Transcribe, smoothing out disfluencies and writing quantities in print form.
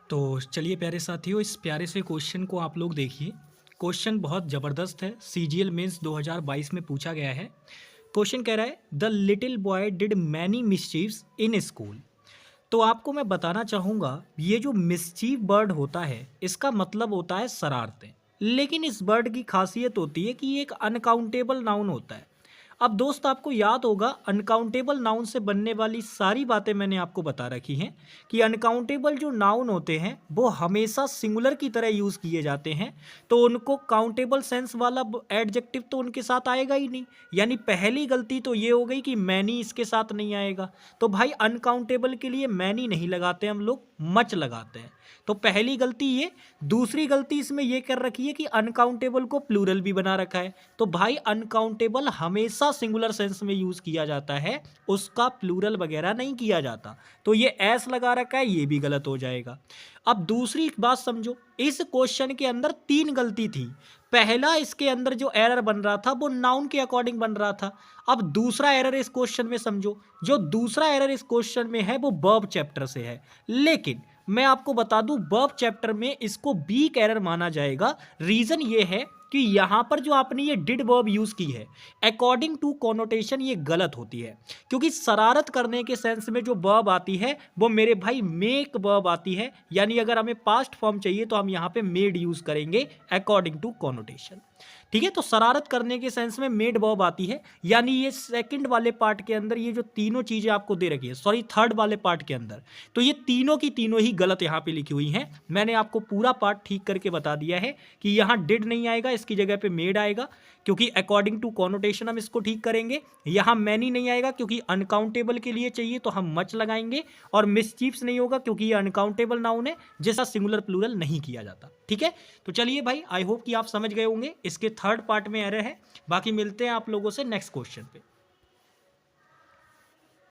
तो चलिए प्यारे साथियों, इस प्यारे से क्वेश्चन को आप लोग देखिए। क्वेश्चन बहुत ज़बरदस्त है, सीजीएल मेंस 2022 में पूछा गया है। क्वेश्चन कह रहा है the little boy did many मिस्चीव्स इन स्कूल। तो आपको मैं बताना चाहूँगा, ये जो मिस्चीव वर्ड होता है इसका मतलब होता है शरारतें। लेकिन इस वर्ड की खासियत होती है कि ये एक अनकाउंटेबल नाउन होता है। अब दोस्त आपको याद होगा, अनकाउंटेबल नाउन से बनने वाली सारी बातें मैंने आपको बता रखी हैं कि अनकाउंटेबल जो नाउन होते हैं वो हमेशा सिंगुलर की तरह यूज़ किए जाते हैं। तो उनको काउंटेबल सेंस वाला एडजेक्टिव तो उनके साथ आएगा ही नहीं। यानी पहली गलती तो ये हो गई कि मैनी इसके साथ नहीं आएगा। तो भाई अनकाउंटेबल के लिए मैनी नहीं लगाते, हम लोग मच लगाते हैं। तो पहली गलती ये। दूसरी गलती इसमें ये कर रखी है कि अनकाउंटेबल को प्लूरल भी बना रखा है। तो भाई अनकाउंटेबल हमेशा सिंगुलर सेंस में यूज किया जाता है, उसका प्लूरल वगैरह नहीं किया जाता। तो ये एस लगा रखा है, ये भी गलत हो जाएगा। अब दूसरी बात समझो, इस क्वेश्चन के अंदर तीन गलती थी। पहला इसके अंदर जो एरर बन रहा था वो नाउन के अकॉर्डिंग बन रहा था। अब दूसरा एरर इस क्वेश्चन में समझो, जो दूसरा एरर इस क्वेश्चन में है वो वर्ब चैप्टर से है। लेकिन मैं आपको बता दूं, वर्ब चैप्टर में इसको वीक एरर माना जाएगा। रीजन ये है कि यहां पर जो आपने ये डिड वर्ब यूज की है, अकॉर्डिंग टू कॉनोटेशन ये गलत होती है। क्योंकि शरारत करने के सेंस में जो वर्ब आती है वो मेरे भाई मेक वर्ब आती है। यानी अगर हमें पास्ट फॉर्म चाहिए तो हम यहां पे मेड यूज करेंगे अकॉर्डिंग टू कॉनोटेशन। ठीक है, तो शरारत करने के सेंस में मेड वर्ब आती है। यानी ये सेकंड वाले पार्ट के अंदर ये जो तीनों चीजें आपको दे रखी है, सॉरी थर्ड वाले पार्ट के अंदर, तो ये तीनों की तीनों ही गलत यहाँ पे लिखी हुई हैं। मैंने आपको पूरा पार्ट ठीक करके बता दिया है कि यहाँ डिड नहीं आएगा, इसकी जगह पे मेड आएगा, क्योंकि अकॉर्डिंग टू कॉनोटेशन हम इसको ठीक करेंगे। यहाँ मैनी नहीं आएगा क्योंकि अनकाउंटेबल के लिए चाहिए तो हम मच लगाएंगे। और मिसचीफ्स नहीं होगा क्योंकि ये अनकाउंटेबल नाउन है जैसा सिंगुलर प्लूरल नहीं किया जाता। ठीक है, तो चलिए भाई, आई होप कि आप समझ गए होंगे। इसके थर्ड पार्ट में एरर है। बाकी मिलते हैं आप लोगों से नेक्स्ट क्वेश्चन पे।